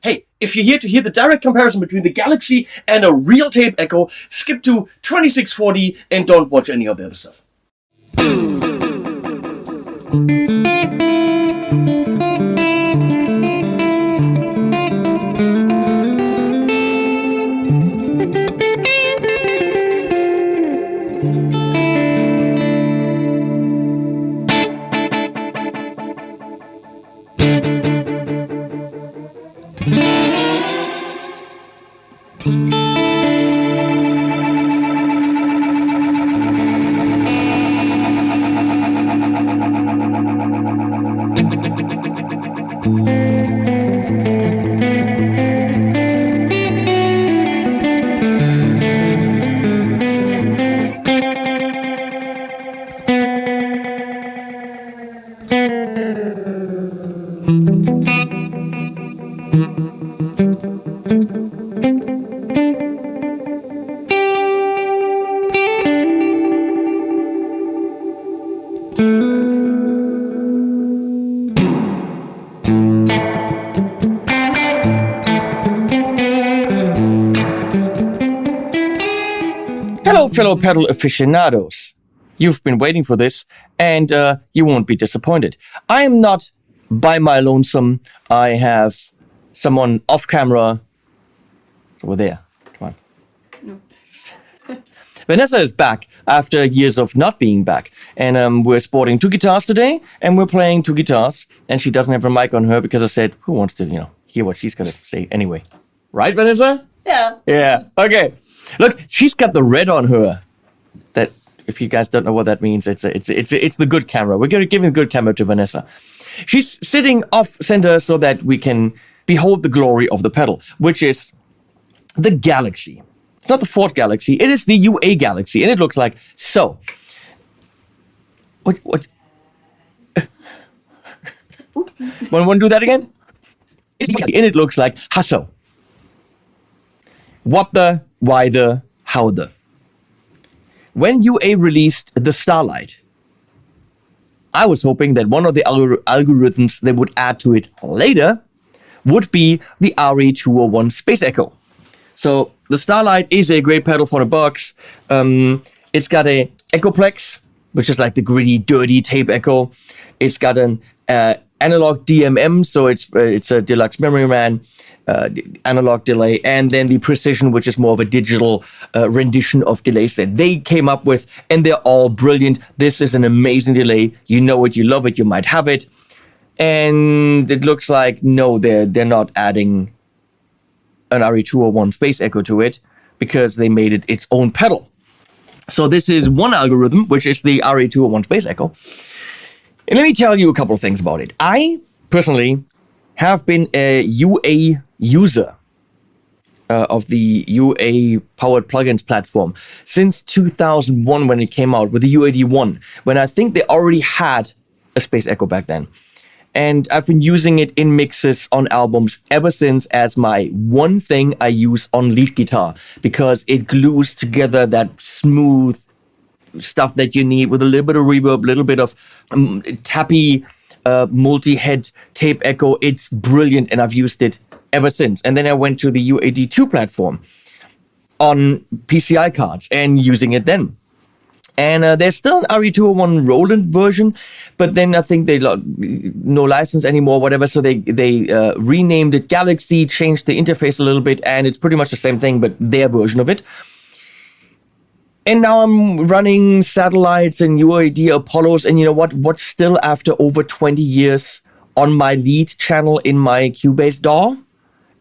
Hey, if you're here to hear the direct comparison between the Galaxy and a real tape echo, skip to 2640 and don't watch any of the other stuff. Hello, fellow pedal aficionados. You've been waiting for this, and you won't be disappointed. I am not by my lonesome. I have someone off camera. Over there. Come on. No. Vanessa is back after years of not being back. And we're sporting two guitars today, and we're playing two guitars. And she doesn't have a mic on her because I said, who wants to, hear what she's going to say anyway? Right, Vanessa? Yeah. Yeah. Okay. Look, she's got the red on her. That, if you guys don't know what that means, it's the good camera. We're going to give the good camera to Vanessa. She's sitting off center so that we can behold the glory of the pedal, which is the Galaxy. It's not the Ford Galaxy. It is the UA Galaxy, and it looks like so. What? Oopsie. Want to do that again? And it looks like Hasso. What the, why the, how the. When UA released the Starlight, I was hoping that one of the algorithms they would add to it later would be the RE201 Space Echo. So the Starlight is a great pedal for the box. It's got a Echoplex, which is like the gritty, dirty tape echo. It's got an analog DMM, so it's a deluxe memory man, analog delay, and then the precision, which is more of a digital rendition of delays that they came up with, and they're all brilliant. This is an amazing delay. You know it, you love it, you might have it. And it looks like, no, they're not adding an RE201 Space Echo to it because they made it its own pedal. So this is one algorithm, which is the RE201 Space Echo. And let me tell you a couple of things about it. I, personally, have been a UA user of the UA-powered plugins platform since 2001 when it came out with the UAD1, when I think they already had a Space Echo back then. And I've been using it in mixes on albums ever since as my one thing I use on lead guitar, because it glues together that smooth stuff that you need with a little bit of reverb, a little bit of tappy multi-head tape echo. It's brilliant, and I've used it ever since. And then I went to the UAD2 platform on PCI cards and using it then. And there's still an RE201 Roland version, but then I think they no license anymore, whatever. So they renamed it Galaxy, changed the interface a little bit, and it's pretty much the same thing, but their version of it. And now I'm running satellites and UAD Apollos, and you know what? What's still after over 20 years on my lead channel in my Cubase DAW?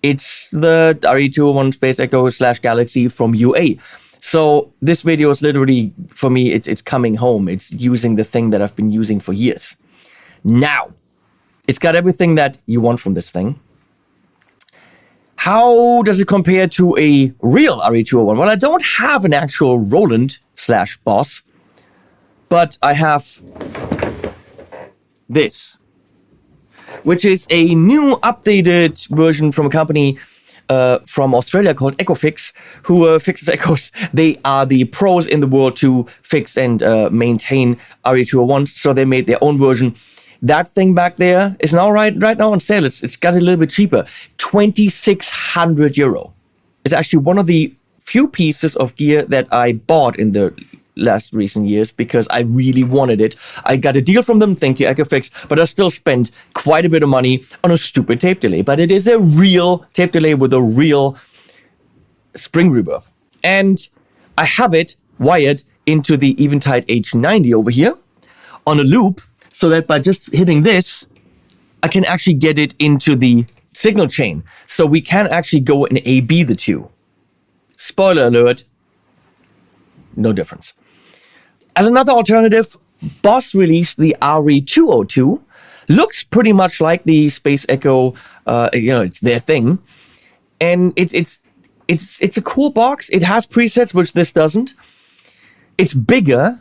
It's the RE201 Space Echo / Galaxy from UA. So this video is literally, for me, it's coming home. It's using the thing that I've been using for years. Now, it's got everything that you want from this thing. How does it compare to a real RE201? Well, I don't have an actual Roland / Boss, but I have this, which is a new updated version from a company from Australia called EchoFix, who fixes echoes. They are the pros in the world to fix and maintain RE201s, so they made their own version. That thing back there is now right now on sale. It's got a little bit cheaper, €2,600. It's actually one of the few pieces of gear that I bought in the last recent years because I really wanted it. I got a deal from them, thank you Ecofix, but I still spent quite a bit of money on a stupid tape delay. But it is a real tape delay with a real spring reverb. And I have it wired into the Eventide H90 over here on a loop, so that by just hitting this, I can actually get it into the signal chain. So we can actually go and A/B the two. Spoiler alert, no difference. As another alternative, Boss released the RE202. Looks pretty much like the Space Echo, it's their thing. And it's a cool box. It has presets, which this doesn't. It's bigger.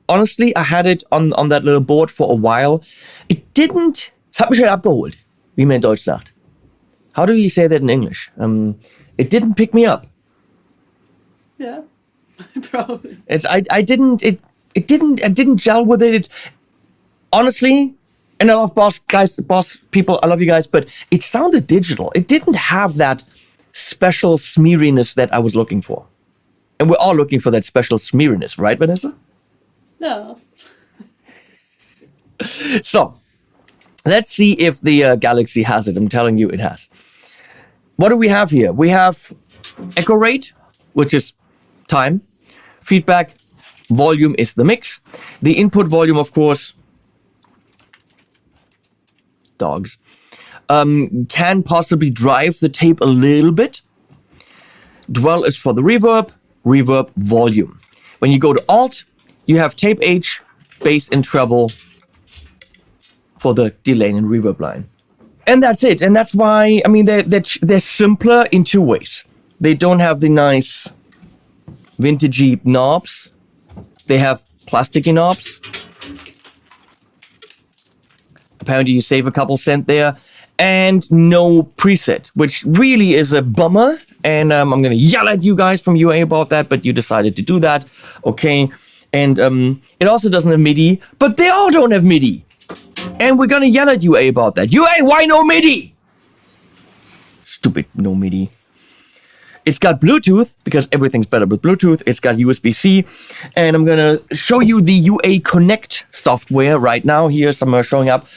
Honestly, I had it on that little board for a while. It didn't... Es hat mich schnell abgeholt, wie man in Deutsch sagt. How do you say that in English? It didn't pick me up. Yeah, probably. I didn't gel with it. Honestly, and I love Boss people, I love you guys, but it sounded digital. It didn't have that special smeariness that I was looking for. And we're all looking for that special smeariness, right, Vanessa? No. So, let's see if the Galaxy has it. I'm telling you, it has. What do we have here? We have echo rate, which is time. Feedback, volume is the mix. The input volume, of course, dogs, can possibly drive the tape a little bit. Dwell is for the reverb volume. When you go to Alt, you have tape H, bass and treble for the delay and reverb line. And that's it. And that's why, I mean, they're simpler in two ways. They don't have the nice vintagey knobs. They have plasticky knobs. Apparently you save a couple cents there. And no preset, which really is a bummer. And I'm going to yell at you guys from UA about that, but you decided to do that. Okay. And it also doesn't have MIDI, but they all don't have MIDI. And we're going to yell at UA about that. UA, why no MIDI? Stupid no MIDI. It's got Bluetooth, because everything's better with Bluetooth. It's got USB-C. And I'm going to show you the UA Connect software right now. Here, somewhere showing up.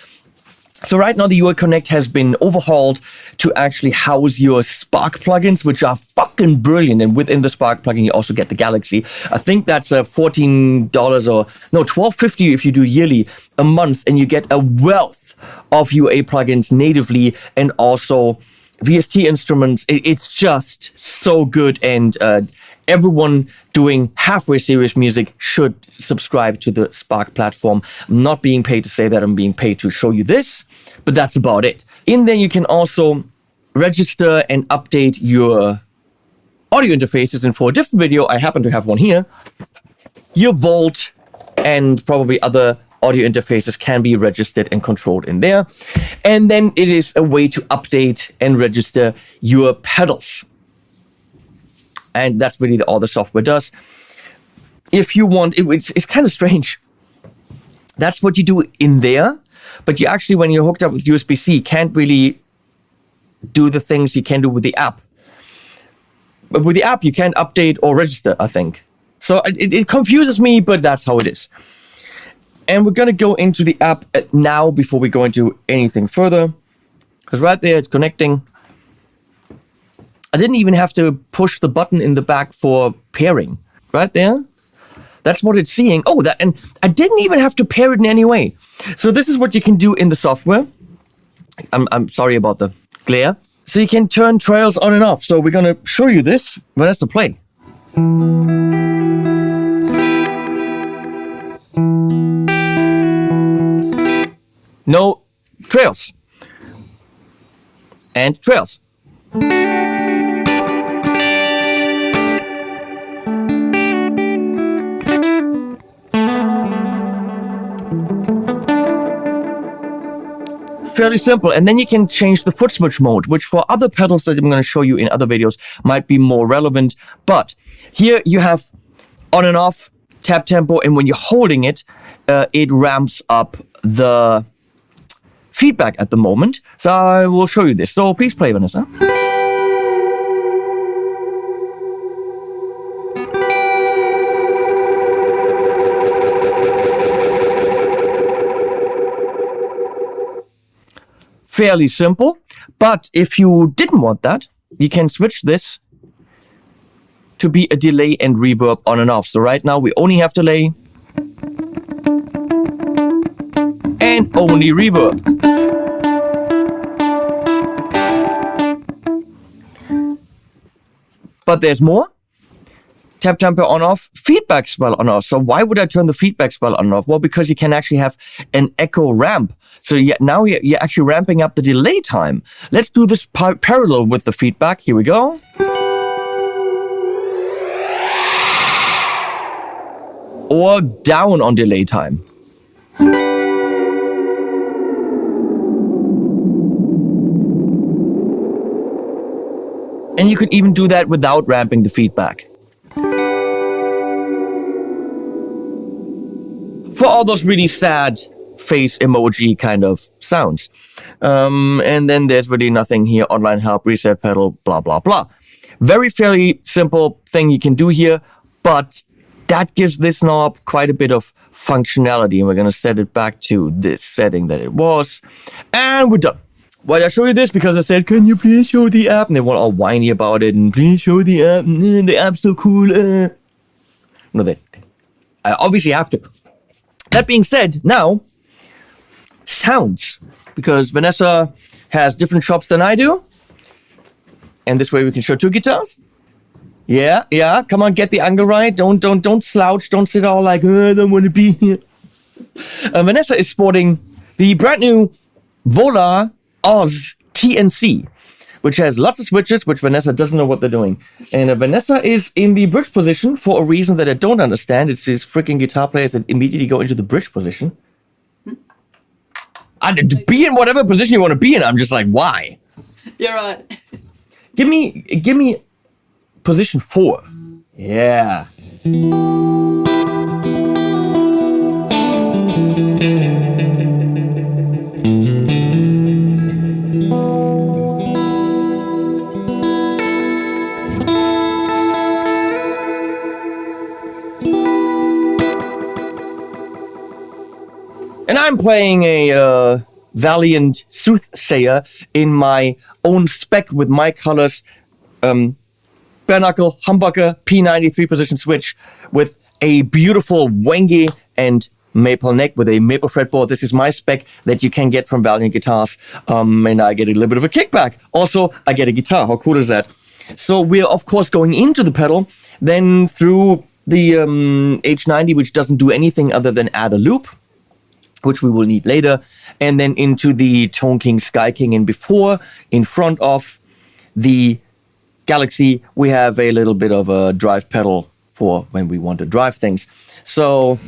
So right now, the UA Connect has been overhauled to actually house your Spark plugins, which are fucking brilliant. And within the Spark plugin, you also get the Galaxy. I think that's $14 or no, $12.50 if you do yearly a month, and you get a wealth of UA plugins natively and also VST instruments. It's just so good, and everyone doing halfway serious music should subscribe to the Spark platform. I'm not being paid to say that, I'm being paid to show you this, but that's about it. In there, you can also register and update your audio interfaces. And for a different video, I happen to have one here. Your Volt and probably other audio interfaces can be registered and controlled in there. And then it is a way to update and register your pedals. And that's really all the software does. If you want, it's kind of strange. That's what you do in there. But you actually, when you're hooked up with USB-C, can't really do the things you can do with the app. But with the app, you can't update or register, I think. So it confuses me, but that's how it is. And we're going to go into the app now before we go into anything further. Because right there, it's connecting. I didn't even have to push the button in the back for pairing. Right there. That's what it's seeing. Oh, and I didn't even have to pair it in any way. So this is what you can do in the software. I'm sorry about the glare. So you can turn trails on and off. So we're going to show you this. Vanessa, play. No trails. And trails. Fairly simple. And then you can change the foot switch mode, which for other pedals that I'm going to show you in other videos might be more relevant. But here you have on and off, tap tempo, and when you're holding it, it ramps up the feedback at the moment. So I will show you this. So please play, Vanessa. Fairly simple, but if you didn't want that, you can switch this to be a delay and reverb on and off. So right now we only have delay and only reverb. But there's more. Tap tempo on off, feedback swell on off. So why would I turn the feedback swell on off? Well, because you can actually have an echo ramp. So now you're actually ramping up the delay time. Let's do this parallel with the feedback. Here we go. Or down on delay time. And you could even do that without ramping the feedback. For all those really sad face emoji kind of sounds. And then there's really nothing here. Online help, reset pedal, blah, blah, blah. Very fairly simple thing you can do here, but that gives this knob quite a bit of functionality. And we're going to set it back to this setting that it was. And we're done. Why did I show you this? Because I said, can you please show the app? And they were all whiny about it. And please show the app. The app's so cool. No, I obviously have to. That being said, now, sounds. Because Vanessa has different chops than I do. And this way we can show two guitars. Yeah, come on, get the angle right. Don't slouch. Don't sit all like, I don't want to be here. Vanessa is sporting the brand new Volar Oz TNC, which has lots of switches, which Vanessa doesn't know what they're doing. And Vanessa is in the bridge position for a reason that I don't understand. It's these freaking guitar players that immediately go into the bridge position. And to be in whatever position you want to be in, I'm just like, why? You're right. Give me position 4. Yeah. And I'm playing a valiant soothsayer in my own spec with my colors. Bare knuckle, humbucker, P93 position switch with a beautiful Wenge and maple neck with a maple fretboard. This is my spec that you can get from Valiant Guitars. And I get a little bit of a kickback. Also, I get a guitar. How cool is that? So we're, of course, going into the pedal, then through the H90, which doesn't do anything other than add a loop, which we will need later, and then into the Tone King, Sky King, and before, in front of the Galaxy, we have a little bit of a drive pedal for when we want to drive things. So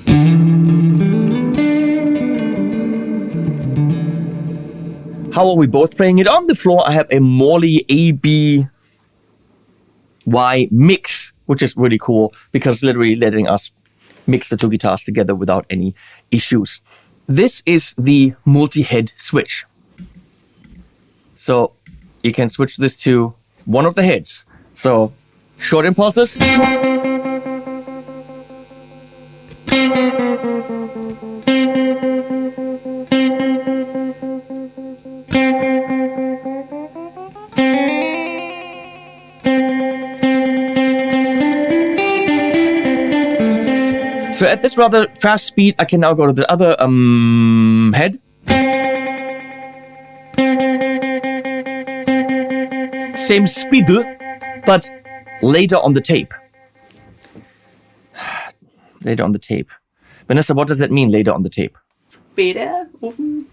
how are we both playing it? On the floor, I have a Morley ABY mix, which is really cool because literally letting us mix the two guitars together without any issues. This is the multi-head switch. So you can switch this to one of the heads. So short impulses. So at this rather fast speed, I can now go to the other head. Same speed, but later on the tape. Later on the tape. Vanessa, what does that mean, later on the tape? Beta? Offen?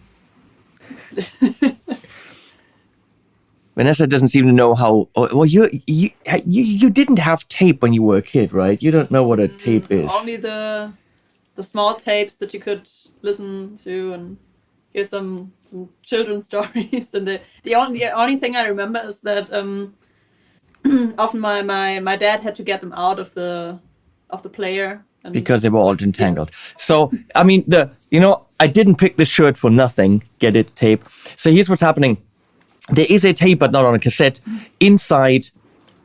Vanessa doesn't seem to know how. Well, you didn't have tape when you were a kid, right? You don't know what a tape is. Only the small tapes that you could listen to and hear some children's stories. And the only thing I remember is that often my dad had to get them out of the player And because they were all entangled. So, I mean, I didn't pick this shirt for nothing. Get it, tape. So here's what's happening. There is a tape, but not on a cassette, inside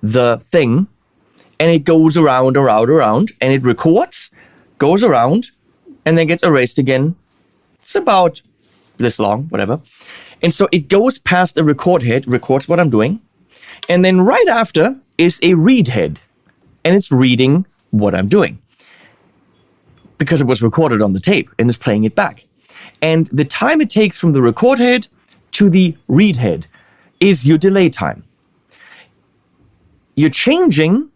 the thing, and it goes around, and it records, goes around, and then gets erased again. It's about this long, whatever. And so it goes past a record head, records what I'm doing, and then right after is a read head, and it's reading what I'm doing because it was recorded on the tape and is playing it back. And the time it takes from the record head to the read head is your delay time. You're changing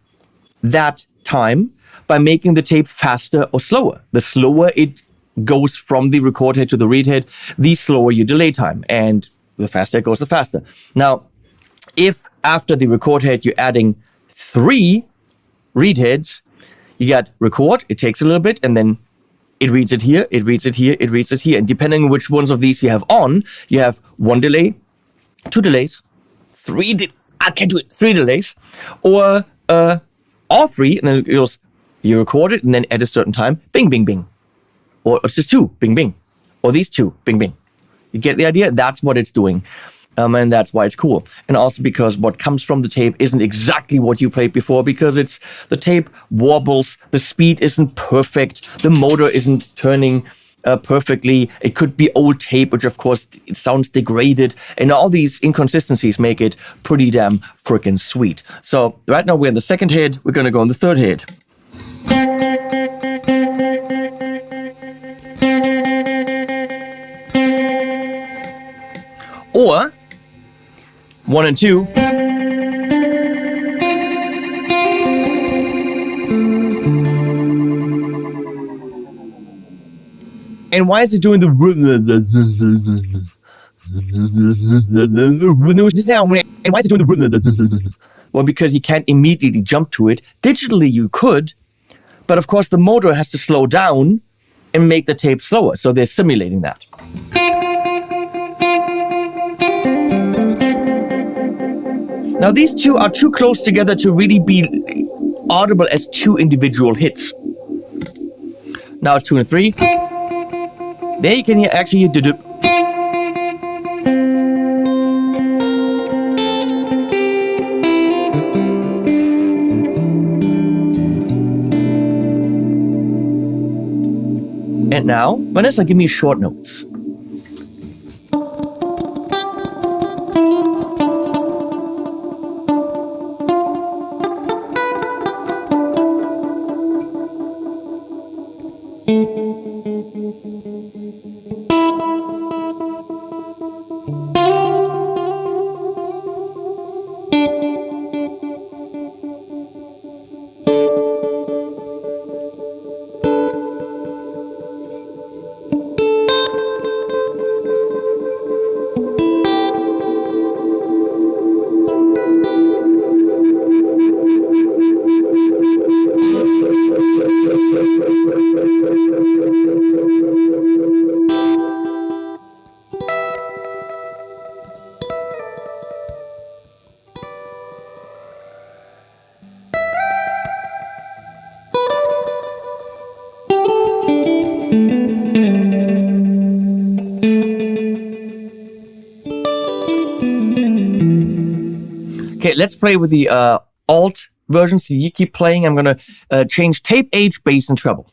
that time by making the tape faster or slower. The slower it goes from the record head to the read head, the slower your delay time. And the faster it goes, the faster. Now, if after the record head you're adding 3 read heads, you got record, it takes a little bit, and then it reads it here, it reads it here, it reads it here. And depending on which ones of these you have on, you have 1 delay, 2 delays, 3 delays, or all 3, and then you record it, and then at a certain time, bing, bing, bing. Or it's just 2, bing, bing. Or these 2, bing, bing. You get the idea? That's what it's doing. And that's why it's cool. And also because what comes from the tape isn't exactly what you played before, because the tape wobbles, the speed isn't perfect, the motor isn't turning perfectly. It could be old tape, which of course it sounds degraded, and all these inconsistencies make it pretty damn freaking sweet. So right now we're in the second head, we're gonna go in the third head. Or 1 and 2. And why is it doing the and why is it doing the well, because you can't immediately jump to it. Digitally you could, but of course the motor has to slow down and make the tape slower, so they're simulating that. Now these two are too close together to really be audible as 2 individual hits. Now it's 2 and 3. There you can actually hear dudup. And now, Vanessa, give me short notes. Okay, let's play with the alt version. So you keep playing. I'm gonna change tape, age, bass, and treble.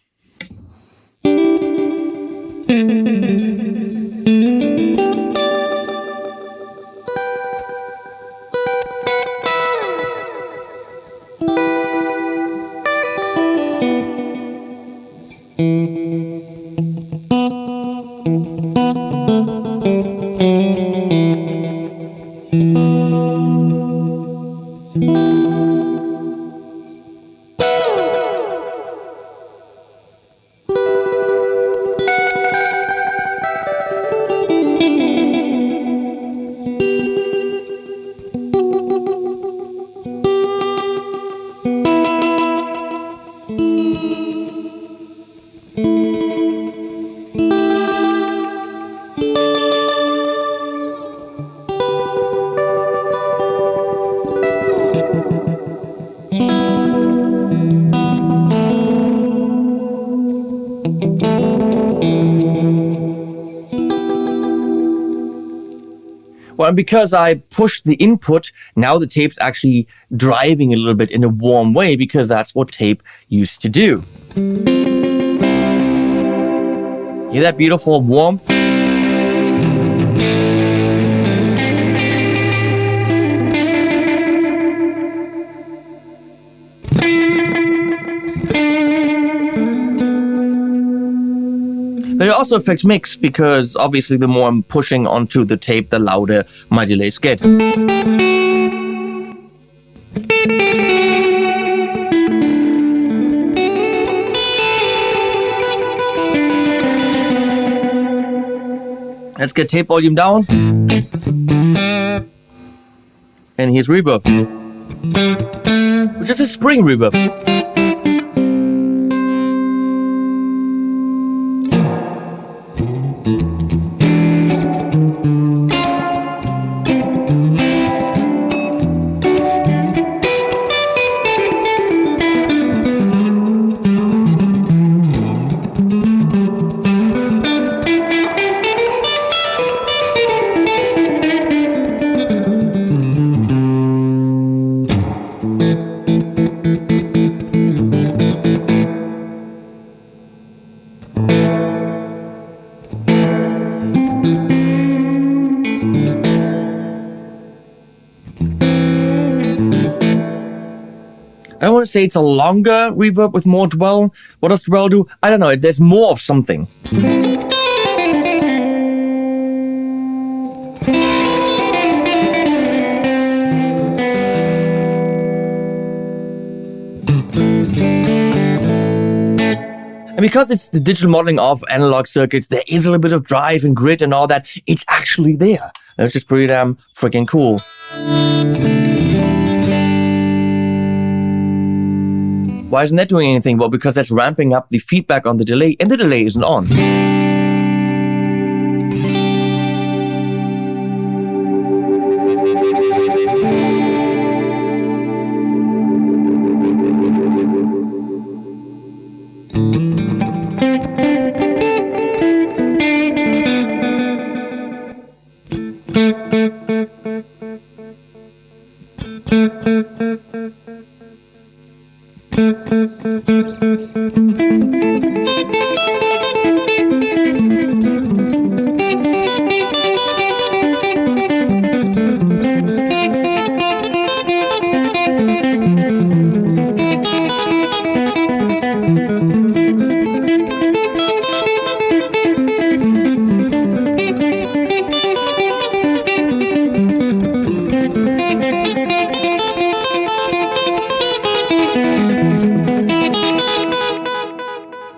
Well, because I pushed the input, now the tape's actually driving a little bit in a warm way because that's what tape used to do. Hear that beautiful warmth? But it also affects mix because obviously the more I'm pushing onto the tape, the louder my delays get. Let's get tape volume down. And here's reverb, which is a spring reverb. I don't want to say it's a longer reverb with more dwell. What does dwell do? I don't know. There's more of something. And because it's the digital modeling of analog circuits, there is a little bit of drive and grit and all that. It's actually there. That's just pretty damn freaking cool. Why isn't that doing anything? Well, because that's ramping up the feedback on the delay, and the delay isn't on.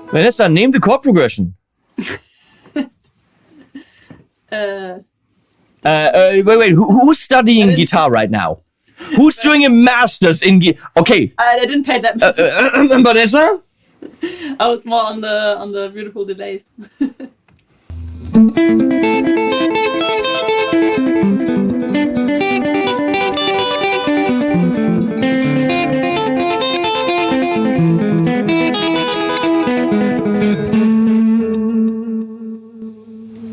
Vanessa, name the chord progression. Wait. Who's studying guitar right now? Who's doing a master's in guitar? Okay. I didn't pay that much. Vanessa? I was more on the beautiful delays.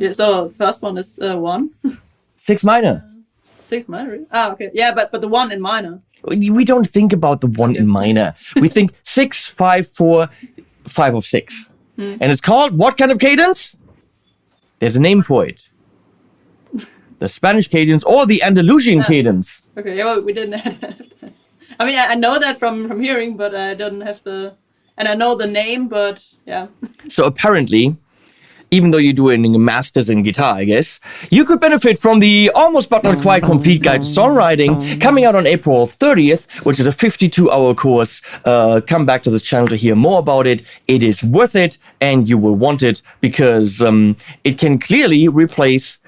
Yeah, so first one is 1. 6 minor. 6 minor. Really? Ah, okay. Yeah, but the 1 in minor. We don't think about the 1 in minor. We think 6, 5, 4, 5 of 6. And it's called what kind of cadence? There's a name for it. The Spanish cadence or the Andalusian cadence. Okay, yeah, well, we didn't have that. I mean, I know that from hearing, but I don't have the... And I know the name, but yeah. So apparently, even though you're doing a master's in guitar, I guess, you could benefit from the almost but not quite complete guide to songwriting coming out on April 30th, which is a 52-hour course. Come back to this channel to hear more about it. It is worth it, and you will want it because it can clearly replace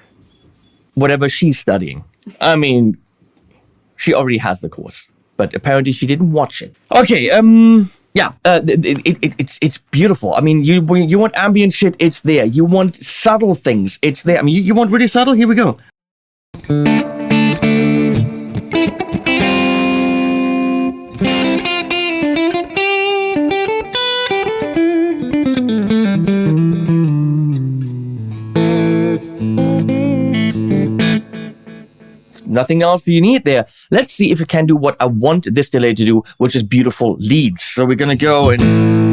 whatever she's studying. I mean, she already has the course, but apparently she didn't watch it. Okay, yeah, it's beautiful. I mean, you want ambient shit, it's there. You want subtle things, it's there. I mean, you want really subtle? Here we go. Nothing else you need there. Let's see if it can do what I want this delay to do, which is beautiful leads. So we're gonna go and...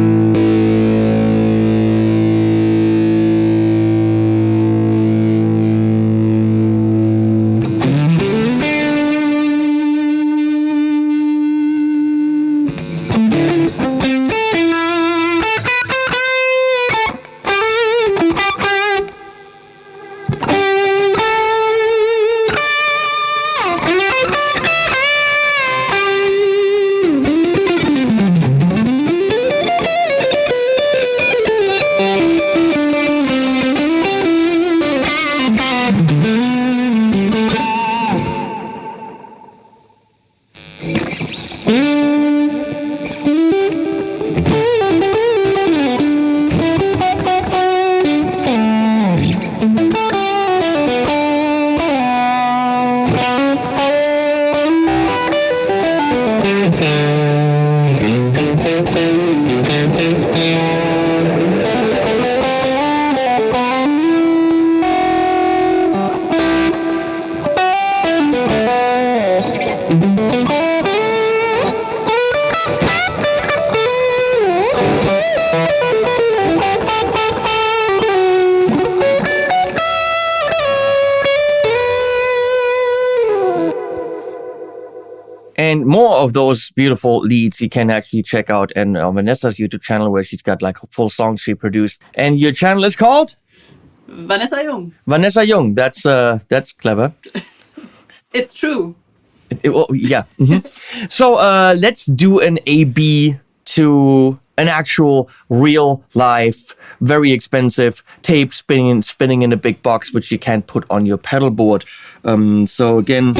And more of those beautiful leads you can actually check out in Vanessa's YouTube channel, where she's got like a full song she produced. And your channel is called? Vanessa Jung. Vanessa Jung. That's clever. It's true. Yeah. Mm-hmm. So let's do an A/B to an actual real life, very expensive tape spinning in a big box, which you can't put on your pedal board. So again.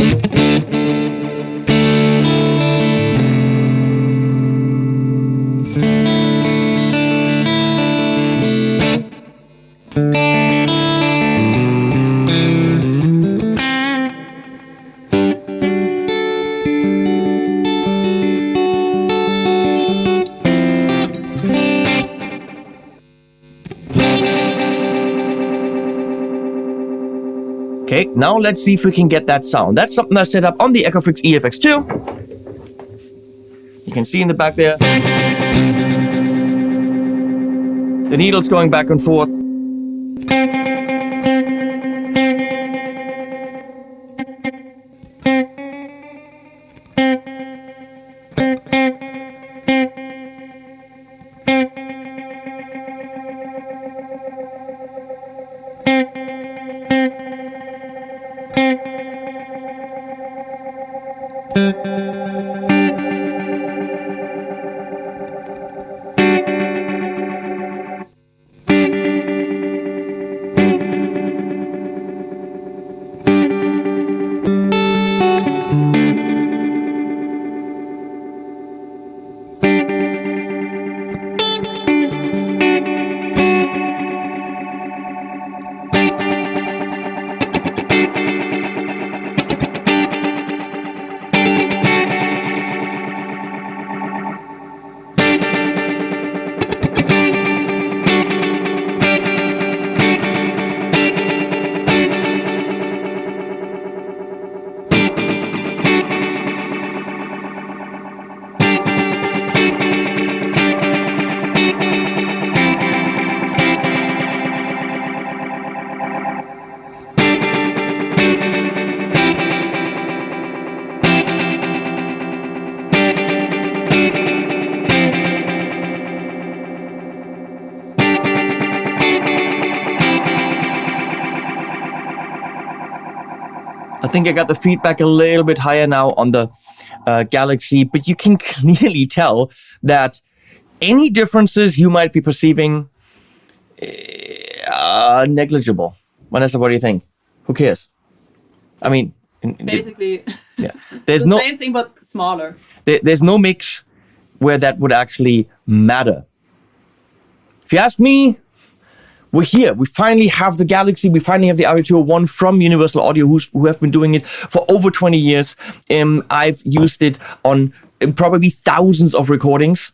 Okay, now let's see if we can get that sound. That's something that's set up on the Echophrix EFX2. You can see in the back there. The needle's going back and forth. I think I got the feedback a little bit higher now on the Galaxy, but you can clearly tell that any differences you might be perceiving are negligible. Vanessa, what do you think? Who cares? I mean, basically, yeah. There's the no same thing but smaller. There's no mix where that would actually matter. If you ask me, we're here. We finally have the Galaxy. We finally have the RE201 from Universal Audio, who have been doing it for over 20 years. I've used it on probably thousands of recordings.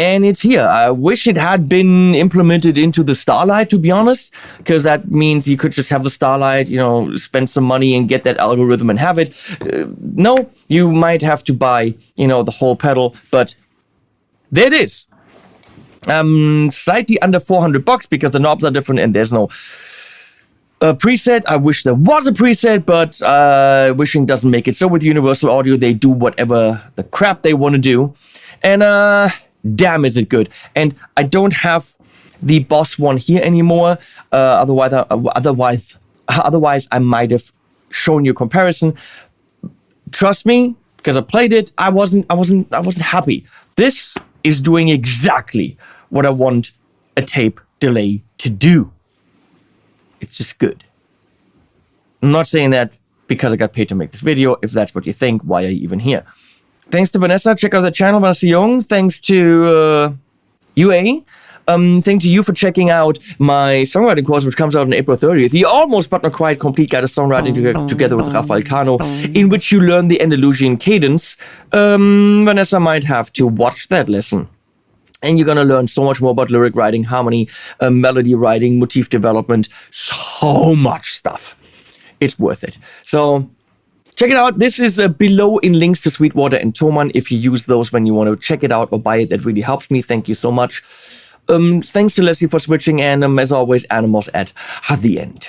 And it's here. I wish it had been implemented into the Starlight, to be honest, because that means you could just have the Starlight, spend some money and get that algorithm and have it. No, you might have to buy, the whole pedal, but there it is. Slightly under $400 because the knobs are different and there's no preset. I wish there was a preset, but wishing doesn't make it so. With Universal Audio, they do whatever the crap they want to do. And damn, is it good. And I don't have the Boss one here anymore. Otherwise, I might have shown you a comparison. Trust me, because I played it, I wasn't happy. This is doing exactly what I want a tape delay to do. It's just good. I'm not saying that because I got paid to make this video. If that's what you think, why are you even here? Thanks to Vanessa. Check out the channel, Vanessa Young. Thanks to UA. Thank you for checking out my songwriting course, which comes out on April 30th. The almost but not quite complete guide of songwriting together with Rafael Cano, in which you learn the Andalusian cadence. Vanessa might have to watch that lesson. And you're going to learn so much more about lyric writing, harmony, melody writing, motif development, so much stuff. It's worth it. So check it out. This is below in links to Sweetwater and Thomann. If you use those when you want to check it out or buy it, that really helps me. Thank you so much. Thanks to Leslie for switching, and as always, animals at the end.